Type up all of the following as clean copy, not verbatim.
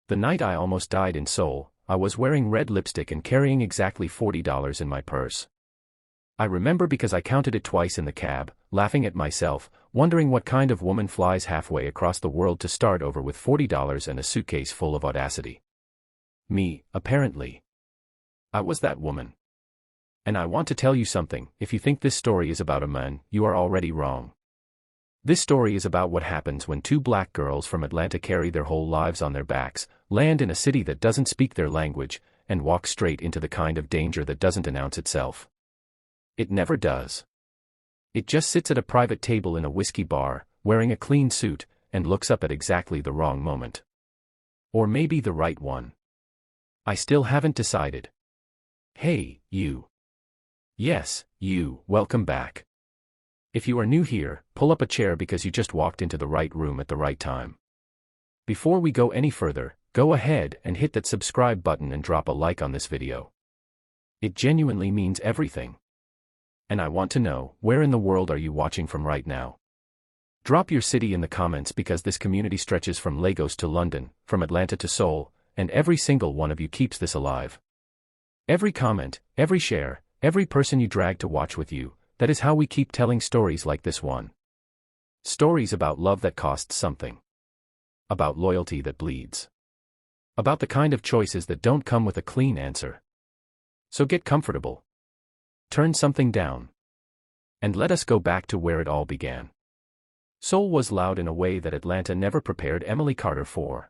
The night I almost died in Seoul, I was wearing red lipstick and carrying exactly $40 in my purse. I remember because I counted it twice in the cab, laughing at myself, wondering what kind of woman flies halfway across the world to start over with $40 and a suitcase full of audacity. Me, apparently. I was that woman. And I want to tell you something: if you think this story is about a man, you are already wrong. This story is about what happens when two black girls from Atlanta carry their whole lives on their backs, land in a city that doesn't speak their language, and walk straight into the kind of danger that doesn't announce itself. It never does. It just sits at a private table in a whiskey bar, wearing a clean suit, and looks up at exactly the wrong moment. Or maybe the right one. I still haven't decided. Hey, you. Yes, you, welcome back. If you are new here, pull up a chair because you just walked into the right room at the right time. Before we go any further, go ahead and hit that subscribe button and drop a like on this video. It genuinely means everything. And I want to know, where in the world are you watching from right now? Drop your city in the comments because this community stretches from Lagos to London, from Atlanta to Seoul, and every single one of you keeps this alive. Every comment, every share, every person you drag to watch with you, that is how we keep telling stories like this one. Stories about love that costs something. About loyalty that bleeds. About the kind of choices that don't come with a clean answer. So get comfortable. Turn something down. And let us go back to where it all began. Seoul was loud in a way that Atlanta never prepared Emily Carter for.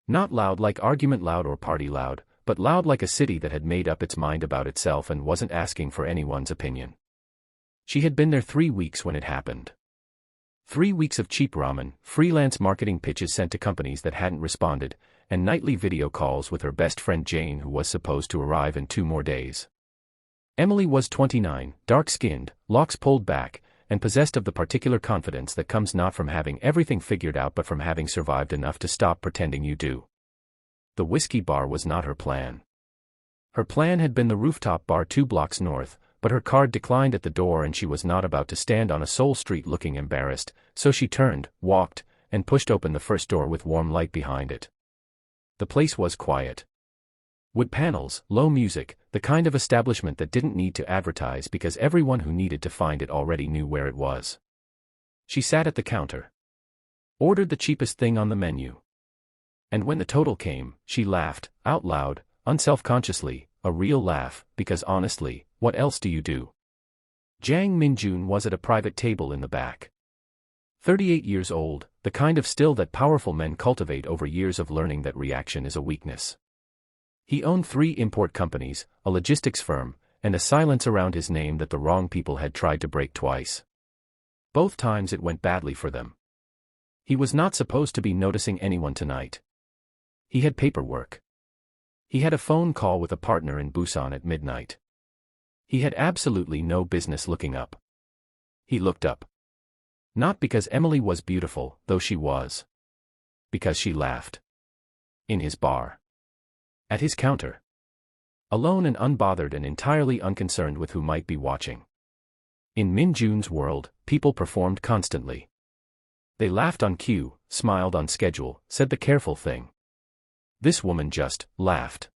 Not loud like argument loud or party loud, but loud like a city that had made up its mind about itself and wasn't asking for anyone's opinion. She had been there 3 weeks when it happened. 3 weeks of cheap ramen, freelance marketing pitches sent to companies that hadn't responded, and nightly video calls with her best friend Jane, who was supposed to arrive in 2 more days. Emily was 29, dark-skinned, locks pulled back, and possessed of the particular confidence that comes not from having everything figured out but from having survived enough to stop pretending you do. The whiskey bar was not her plan. Her plan had been the rooftop bar 2 blocks north, but her card declined at the door and she was not about to stand on a Seoul street looking embarrassed, so she turned, walked, and pushed open the first door with warm light behind it. The place was quiet. Wood panels, low music, the kind of establishment that didn't need to advertise because everyone who needed to find it already knew where it was. She sat at the counter. Ordered the cheapest thing on the menu. And when the total came, she laughed, out loud, unselfconsciously, a real laugh, because honestly, what else do you do? Jang Min-jun was at a private table in the back. 38 years old, the kind of still that powerful men cultivate over years of learning that reaction is a weakness. He owned 3 import companies, a logistics firm, and a silence around his name that the wrong people had tried to break twice. Both times it went badly for them. He was not supposed to be noticing anyone tonight. He had paperwork. He had a phone call with a partner in Busan at midnight. He had absolutely no business looking up. He looked up. Not because Emily was beautiful, though she was. Because she laughed. In his bar. At his counter. Alone and unbothered and entirely unconcerned with who might be watching. In Min-jun's world, people performed constantly. They laughed on cue, smiled on schedule, said the careful thing. This woman just laughed.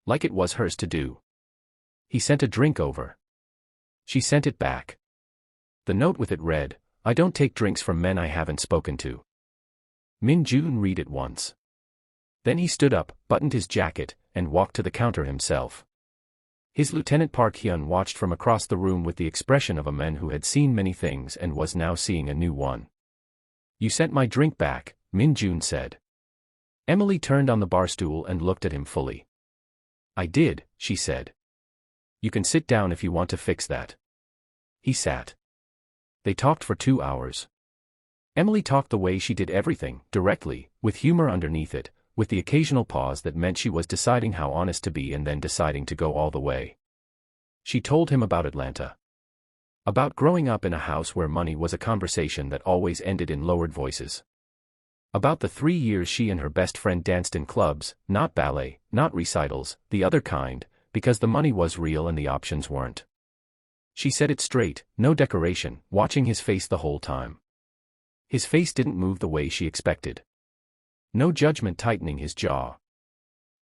Like it was hers to do. He sent a drink over. She sent it back. The note with it read, "I don't take drinks from men I haven't spoken to." Min-jun read it once. Then he stood up, buttoned his jacket, and walked to the counter himself. His Lieutenant Park Hyun watched from across the room with the expression of a man who had seen many things and was now seeing a new one. "You sent my drink back," Min-jun said. Emily turned on the bar stool and looked at him fully. "I did," she said. "You can sit down if you want to fix that." He sat. They talked for 2 hours. Emily talked the way she did everything, directly, with humor underneath it, with the occasional pause that meant she was deciding how honest to be and then deciding to go all the way. She told him about Atlanta. About growing up in a house where money was a conversation that always ended in lowered voices. About the 3 years she and her best friend danced in clubs, not ballet, not recitals, the other kind, because the money was real and the options weren't. She said it straight, no decoration, watching his face the whole time. His face didn't move the way she expected. No judgment tightening his jaw.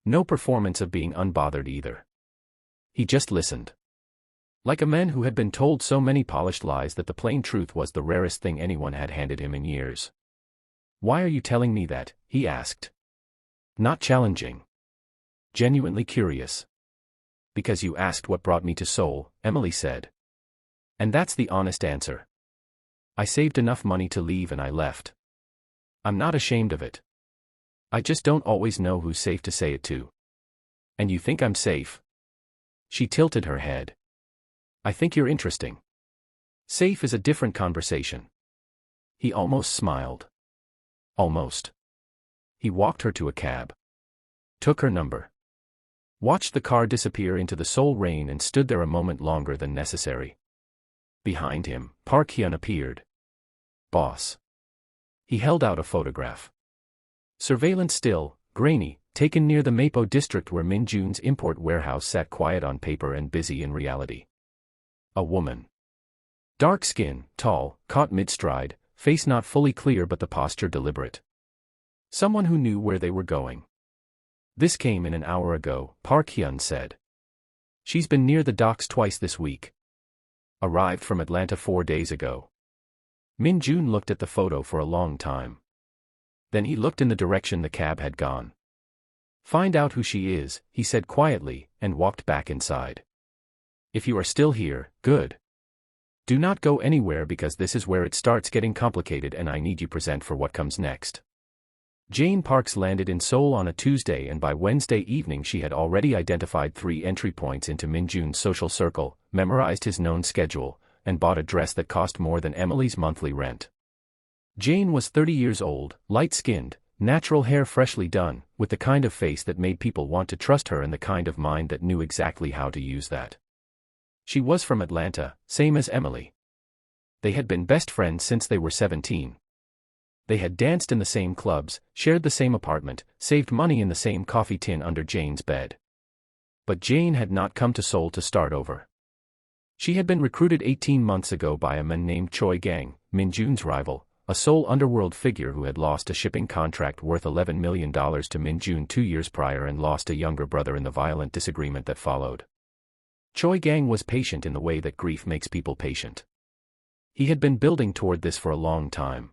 No performance of being unbothered either. He just listened. Like a man who had been told so many polished lies that the plain truth was the rarest thing anyone had handed him in years. "Why are you telling me that?" he asked. Not challenging. Genuinely curious. "Because you asked what brought me to Seoul," Emily said. "And that's the honest answer. I saved enough money to leave and I left. I'm not ashamed of it. I just don't always know who's safe to say it to." "And you think I'm safe?" She tilted her head. "I think you're interesting. Safe is a different conversation." He almost smiled. Almost. He walked her to a cab. Took her number. Watched the car disappear into the Seoul rain and stood there a moment longer than necessary. Behind him, Park Hyun appeared. "Boss." He held out a photograph. Surveillance still, grainy, taken near the Mapo district where Min Jun's import warehouse sat quiet on paper and busy in reality. A woman. Dark skin, tall, caught mid-stride, face not fully clear but the posture deliberate. Someone who knew where they were going. "This came in an hour ago," Park Hyun said. "She's been near the docks twice this week. Arrived from Atlanta 4 days ago." Min Jun looked at the photo for a long time. Then he looked in the direction the cab had gone. "Find out who she is," he said quietly, and walked back inside. "If you are still here, good. Do not go anywhere because this is where it starts getting complicated and I need you present for what comes next." Jane Parks landed in Seoul on a Tuesday and by Wednesday evening she had already identified 3 entry points into Min Jun's social circle, memorized his known schedule, and bought a dress that cost more than Emily's monthly rent. Jane was 30 years old, light-skinned, natural hair freshly done, with the kind of face that made people want to trust her and the kind of mind that knew exactly how to use that. She was from Atlanta, same as Emily. They had been best friends since they were 17. They had danced in the same clubs, shared the same apartment, saved money in the same coffee tin under Jane's bed. But Jane had not come to Seoul to start over. She had been recruited 18 months ago by a man named Choi Gang, Min Jun's rival, a Seoul underworld figure who had lost a shipping contract worth $11 million to Min Jun 2 years prior and lost a younger brother in the violent disagreement that followed. Choi Gang was patient in the way that grief makes people patient. He had been building toward this for a long time.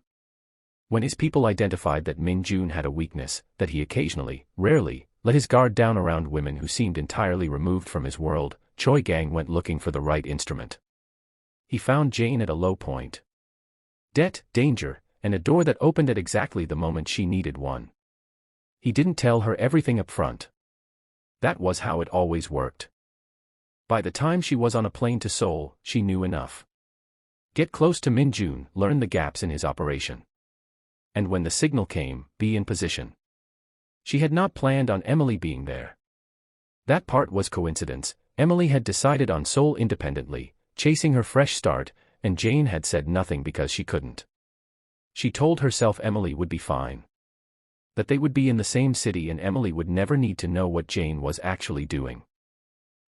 When his people identified that Min Jun had a weakness, that he occasionally, rarely, let his guard down around women who seemed entirely removed from his world, Choi Gang went looking for the right instrument. He found Jane at a low point. Debt, danger, and a door that opened at exactly the moment she needed one. He didn't tell her everything up front. That was how it always worked. By the time she was on a plane to Seoul, she knew enough. Get close to Min Jun, learn the gaps in his operation. And when the signal came, be in position. She had not planned on Emily being there. That part was coincidence. Emily had decided on Seoul independently, chasing her fresh start, and Jane had said nothing because she couldn't. She told herself Emily would be fine. That they would be in the same city and Emily would never need to know what Jane was actually doing.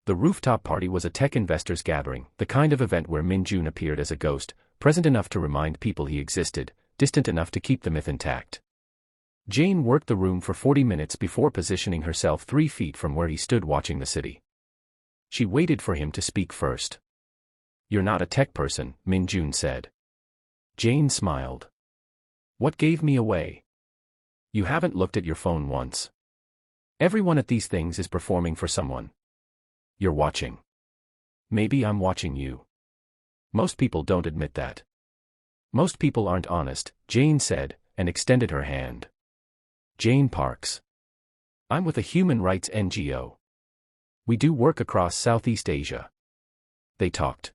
The rooftop party was a tech investors gathering, the kind of event where Min Jun appeared as a ghost, present enough to remind people he existed, distant enough to keep the myth intact. Jane worked the room for 40 minutes before positioning herself 3 feet from where he stood watching the city. She waited for him to speak first. "You're not a tech person," Min Jun said. Jane smiled. "What gave me away? You haven't looked at your phone once. Everyone at these things is performing for someone. You're watching. Maybe I'm watching you. Most people don't admit that. Most people aren't honest," Jane said, and extended her hand. "Jane Parks. I'm with a human rights NGO. We do work across Southeast Asia." They talked.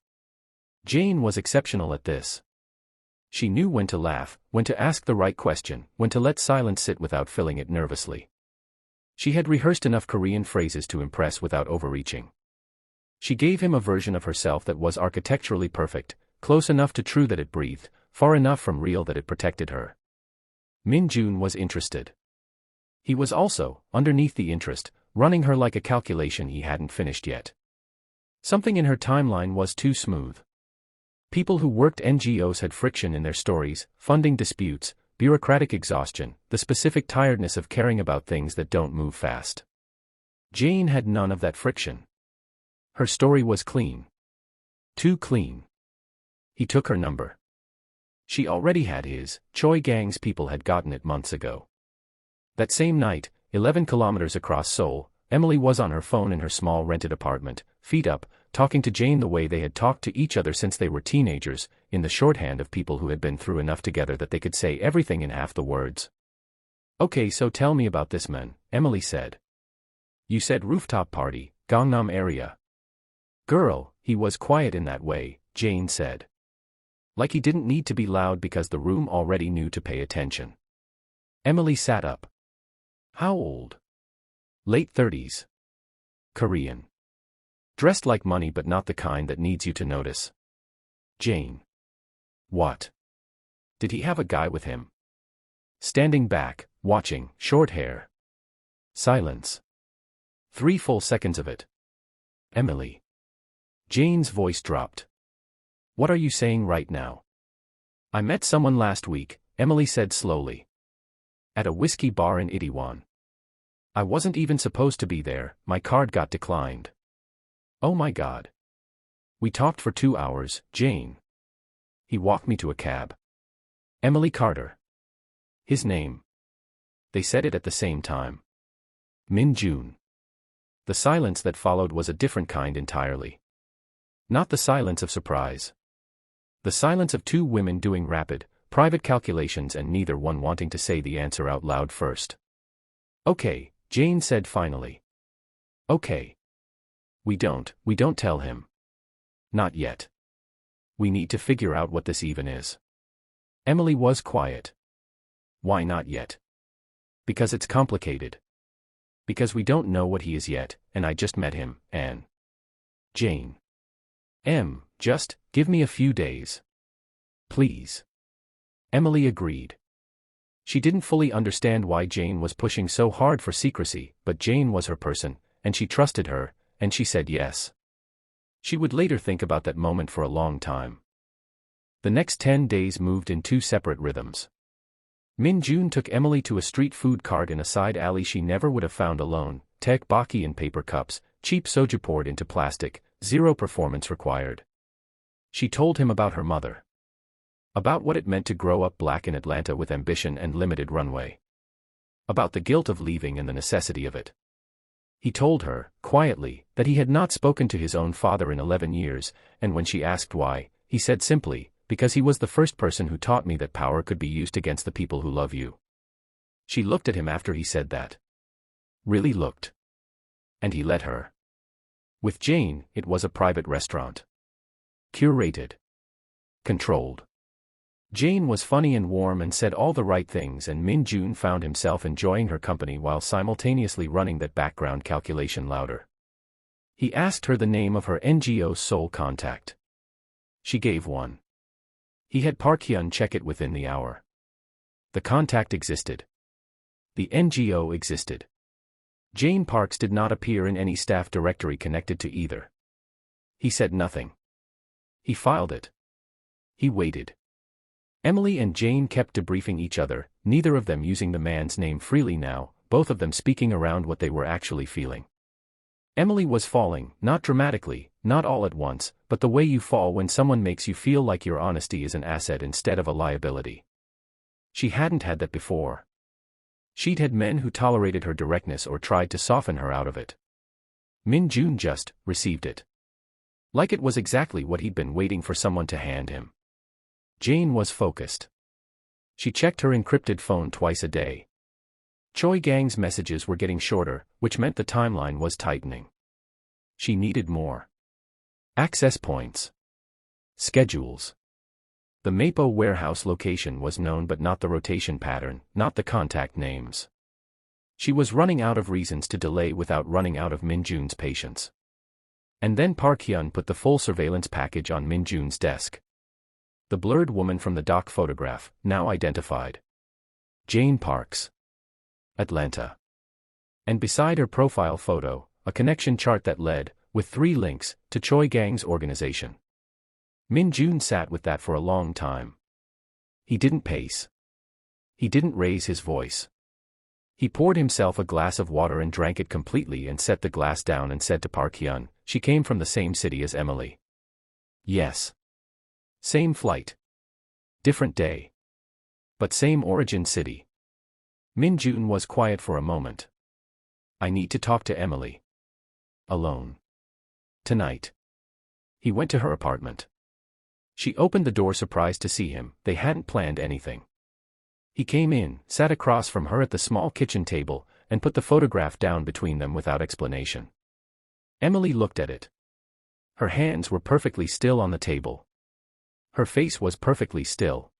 Jane was exceptional at this. She knew when to laugh, when to ask the right question, when to let silence sit without filling it nervously. She had rehearsed enough Korean phrases to impress without overreaching. She gave him a version of herself that was architecturally perfect, close enough to true that it breathed, far enough from real that it protected her. Min Jun was interested. He was also, underneath the interest, running her like a calculation he hadn't finished yet. Something in her timeline was too smooth. People who worked NGOs had friction in their stories, funding disputes, bureaucratic exhaustion, the specific tiredness of caring about things that don't move fast. Jane had none of that friction. Her story was clean. Too clean. He took her number. She already had his. Choi Gang's people had gotten it months ago. That same night, 11 kilometers across Seoul, Emily was on her phone in her small rented apartment, feet up, talking to Jane the way they had talked to each other since they were teenagers, in the shorthand of people who had been through enough together that they could say everything in half the words. "Okay, so tell me about this man," Emily said. "You said rooftop party, Gangnam area." "Girl, he was quiet in that way," Jane said. Like he didn't need to be loud because the room already knew to pay attention. Emily sat up. "How old?" "Late 30s. Korean. Dressed like money but not the kind that needs you to notice." Jane. "What? Did he have a guy with him?" Standing back, watching, short hair. Silence. 3 full seconds of it. Emily. Jane's voice dropped. "What are you saying right now?" "I met someone last week," Emily said slowly. "At a whiskey bar in Itaewon. I wasn't even supposed to be there, my card got declined." "Oh my God." "We talked for 2 hours, Jane. He walked me to a cab." Emily Carter. "His name?" They said it at the same time. Min Jun. The silence that followed was a different kind entirely. Not the silence of surprise. The silence of 2 women doing rapid, private calculations and neither one wanting to say the answer out loud first. "Okay," Jane said finally. "Okay. We don't tell him. Not yet. We need to figure out what this even is." Emily was quiet. "Why not yet?" "Because it's complicated. Because we don't know what he is yet, and I just met him, and..." Jane. Just, give me a few days. Please." Emily agreed. She didn't fully understand why Jane was pushing so hard for secrecy, but Jane was her person, and she trusted her, and she said yes. She would later think about that moment for a long time. The next 10 days moved in 2 separate rhythms. Min Jun took Emily to a street food cart in a side alley she never would have found alone, tteokbokki in paper cups, cheap soju poured into plastic, 0 performance required. She told him about her mother. About what it meant to grow up black in Atlanta with ambition and limited runway. About the guilt of leaving and the necessity of it. He told her, quietly, that he had not spoken to his own father in 11 years, and when she asked why, he said simply, "Because he was the first person who taught me that power could be used against the people who love you." She looked at him after he said that. Really looked. And he let her. With Jane, it was a private restaurant. Curated. Controlled. Jane was funny and warm and said all the right things, and Min Jun found himself enjoying her company while simultaneously running that background calculation louder. He asked her the name of her NGO's sole contact. She gave one. He had Park Hyun check it within the hour. The contact existed. The NGO existed. Jane Parks did not appear in any staff directory connected to either. He said nothing. He filed it. He waited. Emily and Jane kept debriefing each other, neither of them using the man's name freely now, both of them speaking around what they were actually feeling. Emily was falling, not dramatically, not all at once, but the way you fall when someone makes you feel like your honesty is an asset instead of a liability. She hadn't had that before. She'd had men who tolerated her directness or tried to soften her out of it. Min Jun just received it. Like it was exactly what he'd been waiting for someone to hand him. Jane was focused. She checked her encrypted phone twice a day. Choi Gang's messages were getting shorter, which meant the timeline was tightening. She needed more. Access points. Schedules. The Mapo warehouse location was known but not the rotation pattern, not the contact names. She was running out of reasons to delay without running out of Min Jun's patience. And then Park Hyun put the full surveillance package on Min Jun's desk. The blurred woman from the dock photograph, now identified. Jane Parks. Atlanta. And beside her profile photo, a connection chart that led, with 3 links, to Choi Gang's organization. Min Jun sat with that for a long time. He didn't pace. He didn't raise his voice. He poured himself a glass of water and drank it completely and set the glass down and said to Park Hyun, "She came from the same city as Emily." "Yes." "Same flight. Different day. But same origin city." Min Jun was quiet for a moment. "I need to talk to Emily. Alone. Tonight." He went to her apartment. She opened the door surprised to see him. They hadn't planned anything. He came in, sat across from her at the small kitchen table, and put the photograph down between them without explanation. Emily looked at it. Her hands were perfectly still on the table. Her face was perfectly still.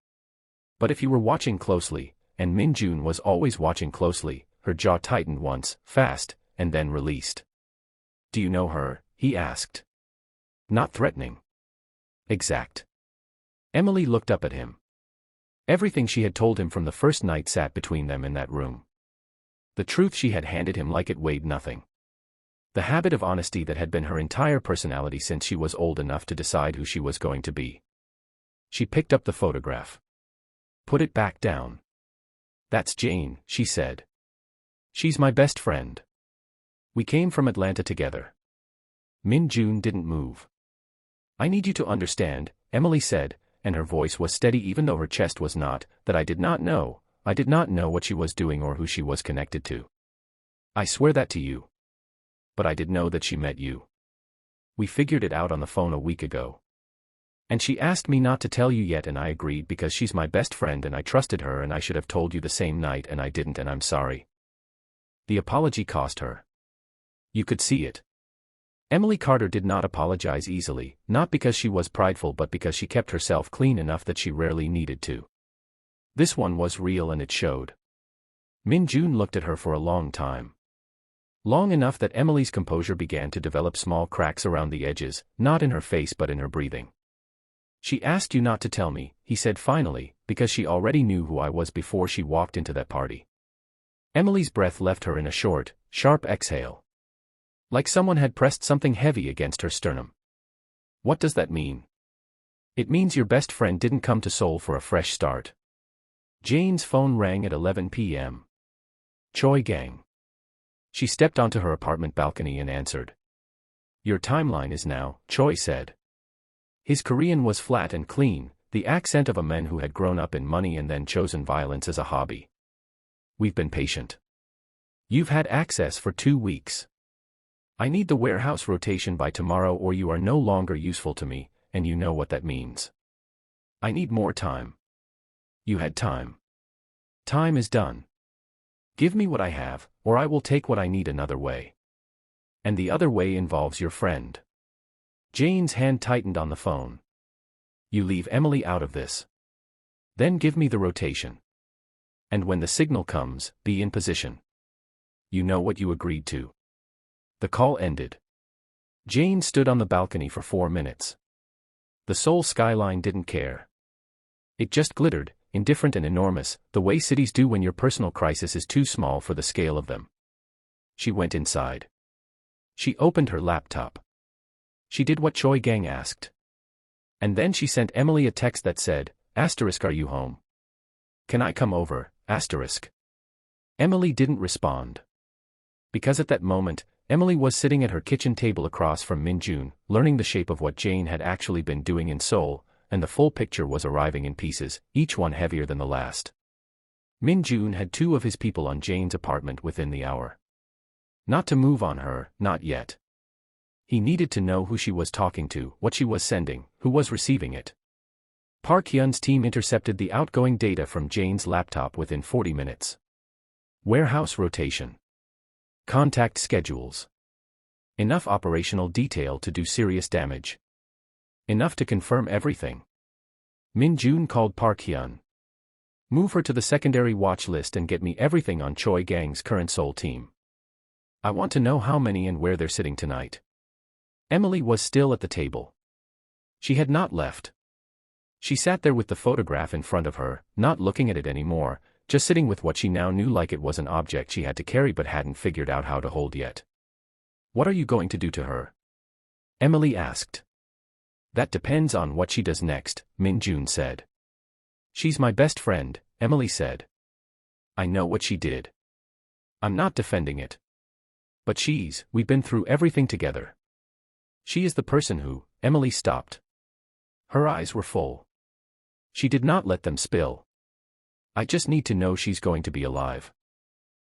But if you were watching closely, and Min Jun was always watching closely, her jaw tightened once, fast, and then released. "Do you know her?" he asked. Not threatening. Exact. Emily looked up at him. Everything she had told him from the first night sat between them in that room. The truth she had handed him like it weighed nothing. The habit of honesty that had been her entire personality since she was old enough to decide who she was going to be. She picked up the photograph. Put it back down. "That's Jane," she said. "She's my best friend. We came from Atlanta together." Min Jun didn't move. "I need you to understand," Emily said, and her voice was steady even though her chest was not, "that I did not know what she was doing or who she was connected to. I swear that to you. But I did know that she met you. We figured it out on the phone a week ago. And she asked me not to tell you yet and I agreed because she's my best friend and I trusted her and I should have told you the same night and I didn't and I'm sorry." The apology cost her. You could see it. Emily Carter did not apologize easily, not because she was prideful but because she kept herself clean enough that she rarely needed to. This one was real and it showed. Min Jun looked at her for a long time. Long enough that Emily's composure began to develop small cracks around the edges, not in her face but in her breathing. "She asked you not to tell me," he said finally, "because she already knew who I was before she walked into that party." Emily's breath left her in a short, sharp exhale. Like someone had pressed something heavy against her sternum. "What does that mean?" "It means your best friend didn't come to Seoul for a fresh start." Jane's phone rang at 11 p.m. "Choi Gang." She stepped onto her apartment balcony and answered. "Your timeline is now," Choi said. His Korean was flat and clean, the accent of a man who had grown up in money and then chosen violence as a hobby. "We've been patient. You've had access for 2 weeks. I need the warehouse rotation by tomorrow or you are no longer useful to me, and you know what that means. I need more time. You had time. Time is done. Give me what I have, or I will take what I need another way. And the other way involves your friend." Jane's hand tightened on the phone. "You leave Emily out of this. Then give me the rotation. And when the signal comes, be in position. You know what you agreed to." The call ended. Jane stood on the balcony for 4 minutes. The Seoul skyline didn't care. It just glittered, indifferent and enormous, the way cities do when your personal crisis is too small for the scale of them. She went inside. She opened her laptop. She did what Choi Gang asked. And then she sent Emily a text that said, "Are you home? Can I come over, asterisk?" Emily didn't respond. Because at that moment, Emily was sitting at her kitchen table across from Min Jun, learning the shape of what Jane had actually been doing in Seoul, and the full picture was arriving in pieces, each one heavier than the last. Min Jun had 2 of his people on Jane's apartment within the hour. Not to move on her, not yet. He needed to know who she was talking to, what she was sending, who was receiving it. Park Hyun's team intercepted the outgoing data from Jane's laptop within 40 minutes. Warehouse rotation. Contact schedules. Enough operational detail to do serious damage. Enough to confirm everything. Min Jun called Park Hyun. "Move her to the secondary watch list and get me everything on Choi Gang's current Seoul team. I want to know how many and where they're sitting tonight." Emily was still at the table. She had not left. She sat there with the photograph in front of her, not looking at it anymore, just sitting with what she now knew like it was an object she had to carry but hadn't figured out how to hold yet. "What are you going to do to her?" Emily asked. "That depends on what she does next," Min Jun said. "She's my best friend," Emily said. I know what she did. I'm not defending it. But we've been through everything together. She is the person who, Emily stopped. Her eyes were full. She did not let them spill. I just need to know she's going to be alive.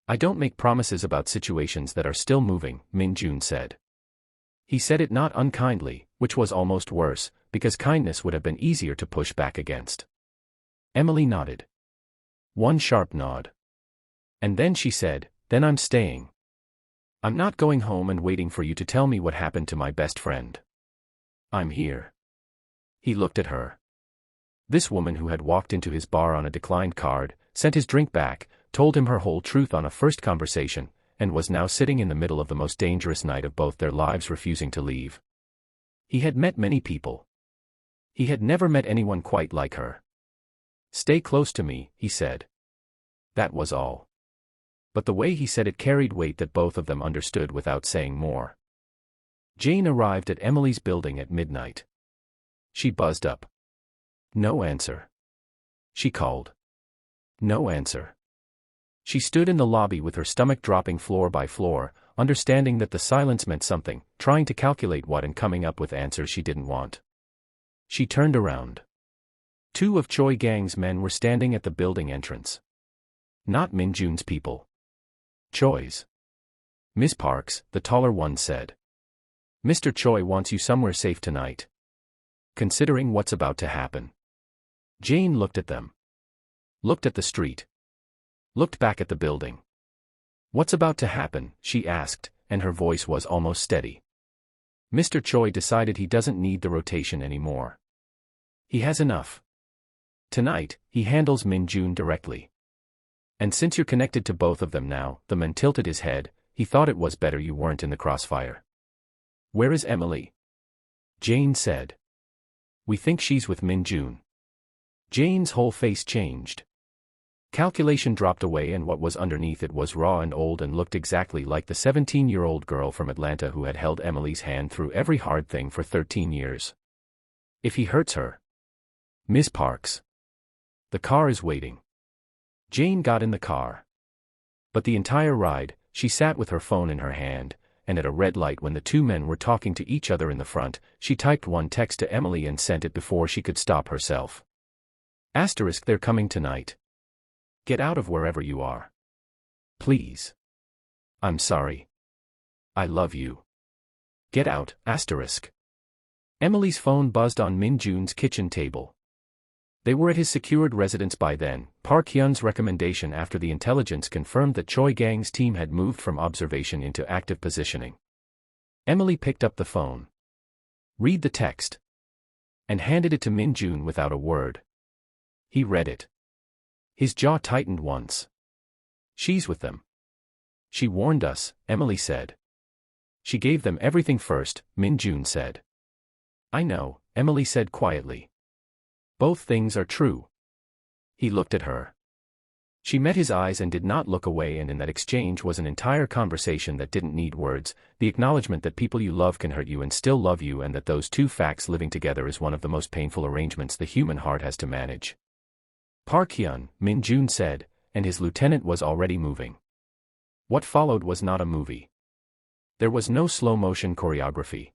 I don't make promises about situations that are still moving, Min-jun said. He said it not unkindly, which was almost worse, because kindness would have been easier to push back against. Emily nodded. One sharp nod. And then she said, then I'm staying. I'm not going home and waiting for you to tell me what happened to my best friend. I'm here. He looked at her. This woman who had walked into his bar on a declined card, sent his drink back, told him her whole truth on a first conversation, and was now sitting in the middle of the most dangerous night of both their lives, refusing to leave. He had met many people. He had never met anyone quite like her. Stay close to me, he said. That was all. But the way he said it carried weight that both of them understood without saying more. Jane arrived at Emily's building at midnight. She buzzed up. No answer. She called. No answer. She stood in the lobby with her stomach dropping floor by floor, understanding that the silence meant something, trying to calculate what and coming up with answers she didn't want. She turned around. Two of Choi Gang's men were standing at the building entrance. Not Min-jun's people. Choi's. Miss Parks, the taller one said. Mr. Choi wants you somewhere safe tonight. Considering what's about to happen. Jane looked at them. Looked at the street. Looked back at the building. What's about to happen, she asked, and her voice was almost steady. Mr. Choi decided he doesn't need the rotation anymore. He has enough. Tonight, he handles Min-jun directly. And since you're connected to both of them now, the man tilted his head, he thought it was better you weren't in the crossfire. Where is Emily? Jane said. We think she's with Min-jun. Jane's whole face changed. Calculation dropped away and what was underneath it was raw and old and looked exactly like the 17-year-old girl from Atlanta who had held Emily's hand through every hard thing for 13 years. If he hurts her. Miss Parks. The car is waiting. Jane got in the car. But the entire ride, she sat with her phone in her hand, and at a red light when the two men were talking to each other in the front, she typed one text to Emily and sent it before she could stop herself. Asterisk, they're coming tonight. Get out of wherever you are. Please. I'm sorry. I love you. Get out, asterisk. Emily's phone buzzed on Min-jun's kitchen table. They were at his secured residence by then, Park Hyun's recommendation after the intelligence confirmed that Choi Gang's team had moved from observation into active positioning. Emily picked up the phone. Read the text. And handed it to Min-jun without a word. He read it. His jaw tightened once. She's with them. She warned us, Emily said. She gave them everything first, Min-jun said. I know, Emily said quietly. Both things are true. He looked at her. She met his eyes and did not look away, and in that exchange was an entire conversation that didn't need words, the acknowledgement that people you love can hurt you and still love you, and that those two facts living together is one of the most painful arrangements the human heart has to manage. Park Hyun, Min-jun said, and his lieutenant was already moving. What followed was not a movie. There was no slow-motion choreography.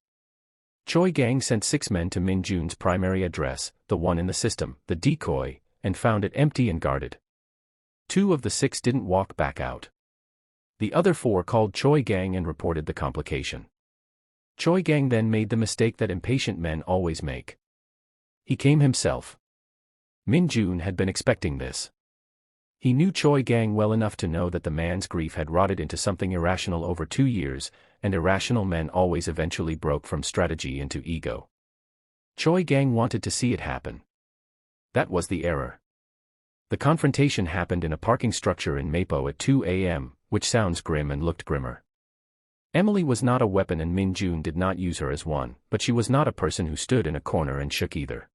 Choi Gang sent 6 men to Min-jun's primary address, the one in the system, the decoy, and found it empty and guarded. 2 of the 6 didn't walk back out. The other 4 called Choi Gang and reported the complication. Choi Gang then made the mistake that impatient men always make. He came himself. Min-jun had been expecting this. He knew Choi Gang well enough to know that the man's grief had rotted into something irrational over 2 years, and irrational men always eventually broke from strategy into ego. Choi Gang wanted to see it happen. That was the error. The confrontation happened in a parking structure in Mapo at 2 a.m., which sounds grim and looked grimmer. Emily was not a weapon and Min-jun did not use her as one, but she was not a person who stood in a corner and shook either.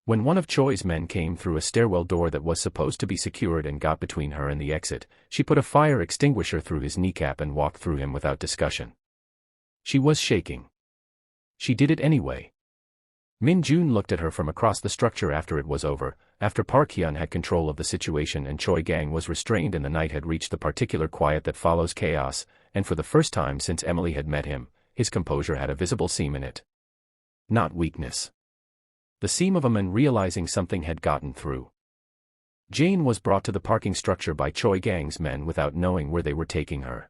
When one of Choi's men came through a stairwell door that was supposed to be secured and got between her and the exit, she put a fire extinguisher through his kneecap and walked through him without discussion. She was shaking. She did it anyway. Min-jun looked at her from across the structure after it was over, after Park Hyun had control of the situation and Choi Gang was restrained and the night had reached the particular quiet that follows chaos, and for the first time since Emily had met him, his composure had a visible seam in it. Not weakness. The seam of a man realizing something had gotten through. Jane was brought to the parking structure by Choi Gang's men without knowing where they were taking her.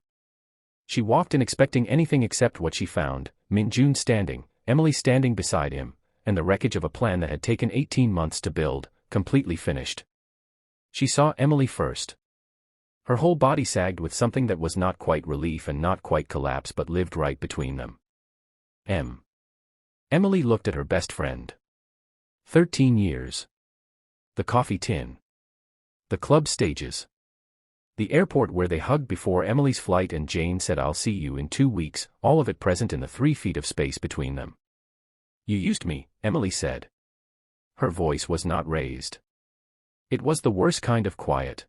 She walked in expecting anything except what she found: Min-jun standing, Emily standing beside him, and the wreckage of a plan that had taken 18 months to build, completely finished. She saw Emily first. Her whole body sagged with something that was not quite relief and not quite collapse but lived right between them. Emily looked at her best friend. 13 years. The coffee tin. The club stages. The airport where they hugged before Emily's flight and Jane said I'll see you in 2 weeks, all of it present in the 3 feet of space between them. You used me, Emily said. Her voice was not raised. It was the worst kind of quiet.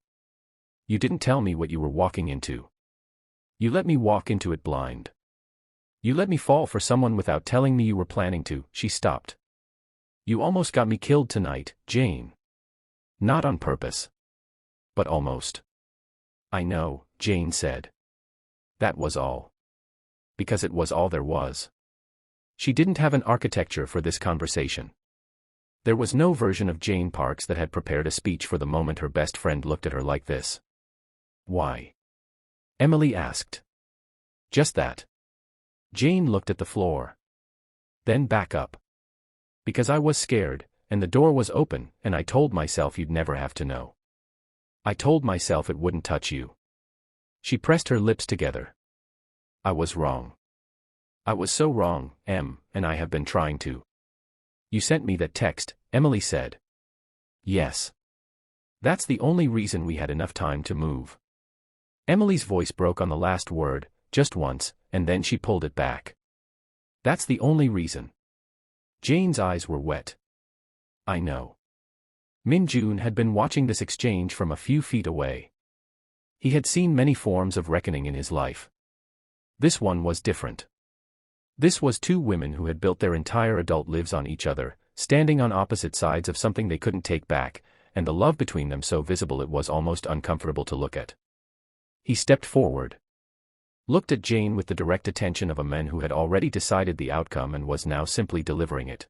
You didn't tell me what you were walking into. You let me walk into it blind. You let me fall for someone without telling me you were planning to. She stopped. You almost got me killed tonight, Jane. Not on purpose. But almost. I know, Jane said. That was all. Because it was all there was. She didn't have an architecture for this conversation. There was no version of Jane Parks that had prepared a speech for the moment her best friend looked at her like this. Why? Emily asked. Just that. Jane looked at the floor. Then back up. Because I was scared, and the door was open, and I told myself you'd never have to know. I told myself it wouldn't touch you. She pressed her lips together. I was wrong. I was so wrong, and I have been trying to. You sent me that text, Emily said. Yes. That's the only reason we had enough time to move. Emily's voice broke on the last word, just once, and then she pulled it back. That's the only reason. Jane's eyes were wet. I know. Min-jun had been watching this exchange from a few feet away. He had seen many forms of reckoning in his life. This one was different. This was 2 women who had built their entire adult lives on each other, standing on opposite sides of something they couldn't take back, and the love between them so visible it was almost uncomfortable to look at. He stepped forward. Looked at Jane with the direct attention of a man who had already decided the outcome and was now simply delivering it.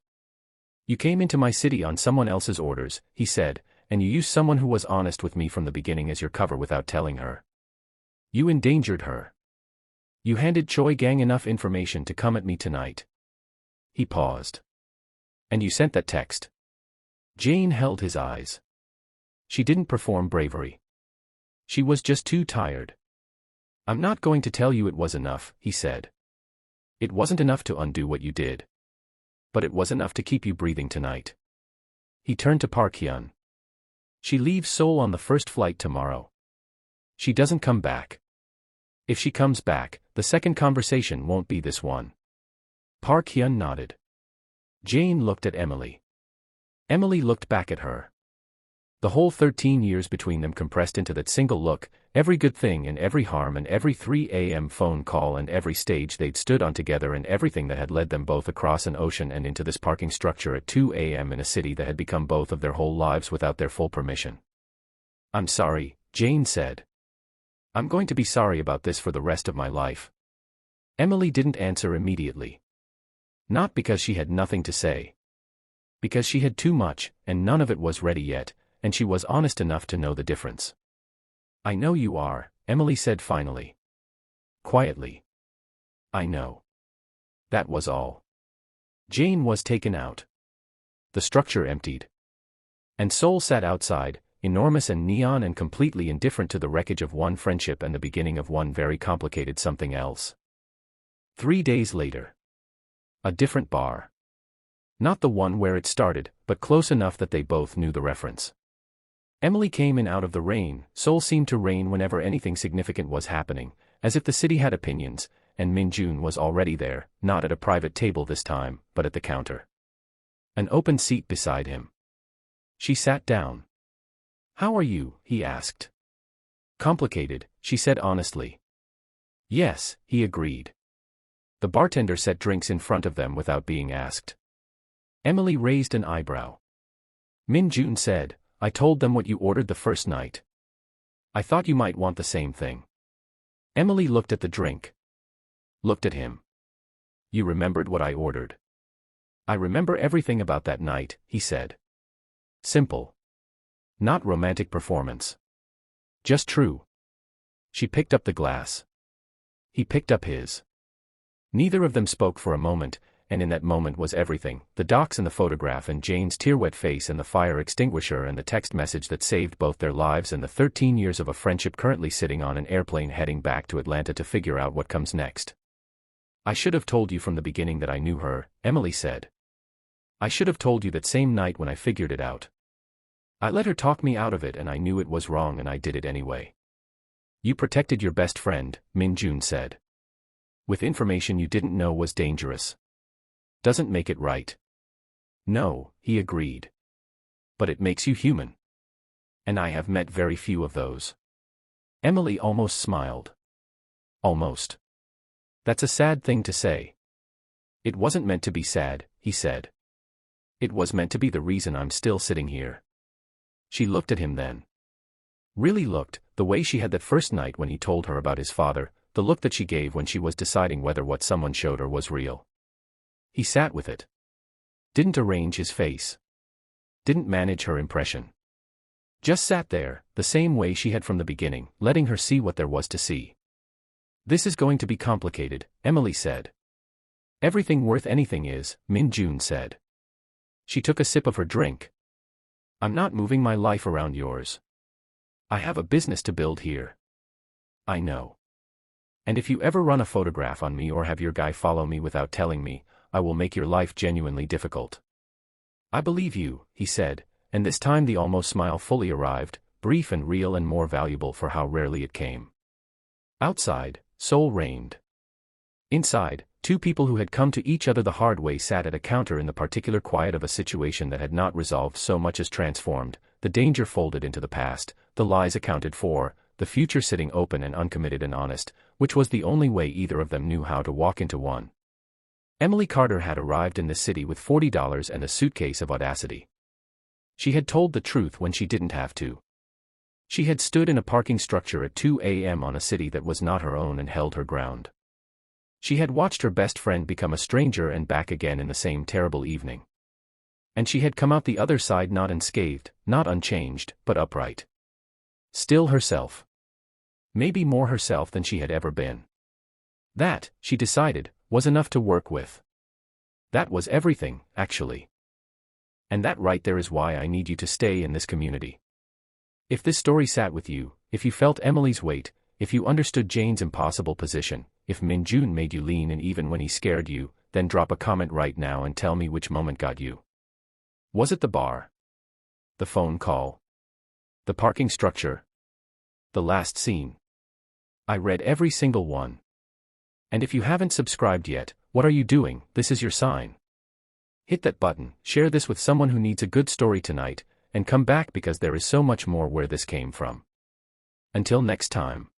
You came into my city on someone else's orders, he said, and you used someone who was honest with me from the beginning as your cover without telling her. You endangered her. You handed Choi Gang enough information to come at me tonight. He paused. And you sent that text. Jane held his eyes. She didn't perform bravery. She was just too tired. I'm not going to tell you it was enough, he said. It wasn't enough to undo what you did. But it was enough to keep you breathing tonight. He turned to Park Hyun. She leaves Seoul on the first flight tomorrow. She doesn't come back. If she comes back, the second conversation won't be this one. Park Hyun nodded. Jane looked at Emily. Emily looked back at her. The whole 13 years between them compressed into that single look, every good thing and every harm and every 3 a.m. phone call and every stage they'd stood on together and everything that had led them both across an ocean and into this parking structure at 2 a.m. in a city that had become both of their whole lives without their full permission. I'm sorry, Jane said. I'm going to be sorry about this for the rest of my life. Emily didn't answer immediately. Not because she had nothing to say. Because she had too much, and none of it was ready yet, and she was honest enough to know the difference. I know you are, Emily said finally. Quietly. I know. That was all. Jane was taken out. The structure emptied. And Seoul sat outside, enormous and neon and completely indifferent to the wreckage of one friendship and the beginning of one very complicated something else. 3 days later. A different bar. Not the one where it started, but close enough that they both knew the reference. Emily came in out of the rain. Seoul seemed to rain whenever anything significant was happening, as if the city had opinions, and Min-jun was already there, not at a private table this time, but at the counter. An open seat beside him. She sat down. How are you? He asked. Complicated, she said honestly. Yes, he agreed. The bartender set drinks in front of them without being asked. Emily raised an eyebrow. Min Jun said, I told them what you ordered the first night. I thought you might want the same thing. Emily looked at the drink. Looked at him. You remembered what I ordered. I remember everything about that night, he said. Simple. Not romantic performance. Just true. She picked up the glass. He picked up his. Neither of them spoke for a moment, and in that moment was everything, the docs and the photograph and Jane's tear-wet face and the fire extinguisher and the text message that saved both their lives and the 13 years of a friendship currently sitting on an airplane heading back to Atlanta to figure out what comes next. I should have told you from the beginning that I knew her, Emily said. I should have told you that same night when I figured it out. I let her talk me out of it and I knew it was wrong and I did it anyway. You protected your best friend, Min Jun said. With information you didn't know was dangerous. Doesn't make it right. No, he agreed. But it makes you human. And I have met very few of those. Emily almost smiled. Almost. That's a sad thing to say. It wasn't meant to be sad, he said. It was meant to be the reason I'm still sitting here. She looked at him then. Really looked, the way she had that first night when he told her about his father, the look that she gave when she was deciding whether what someone showed her was real. He sat with it. Didn't arrange his face. Didn't manage her impression. Just sat there, the same way she had from the beginning, letting her see what there was to see. This is going to be complicated, Emily said. Everything worth anything is, Min Jun said. She took a sip of her drink. I'm not moving my life around yours. I have a business to build here. I know. And if you ever run a photograph on me or have your guy follow me without telling me, I will make your life genuinely difficult. I believe you, he said, and this time the almost smile fully arrived, brief and real and more valuable for how rarely it came. Outside, Seoul reigned. Inside, two people who had come to each other the hard way sat at a counter in the particular quiet of a situation that had not resolved so much as transformed, the danger folded into the past, the lies accounted for, the future sitting open and uncommitted and honest, which was the only way either of them knew how to walk into one. Emily Carter had arrived in the city with $40 and a suitcase of audacity. She had told the truth when she didn't have to. She had stood in a parking structure at 2 a.m. on a city that was not her own and held her ground. She had watched her best friend become a stranger and back again in the same terrible evening. And she had come out the other side not unscathed, not unchanged, but upright. Still herself. Maybe more herself than she had ever been. That, she decided, was enough to work with. That was everything, actually. And that right there is why I need you to stay in this community. If this story sat with you, if you felt Emily's weight, if you understood Jane's impossible position, if Min Jun made you lean in even when he scared you, then drop a comment right now and tell me which moment got you. Was it the bar? The phone call? The parking structure? The last scene? I read every single one. And if you haven't subscribed yet, what are you doing? This is your sign. Hit that button, share this with someone who needs a good story tonight, and come back because there is so much more where this came from. Until next time.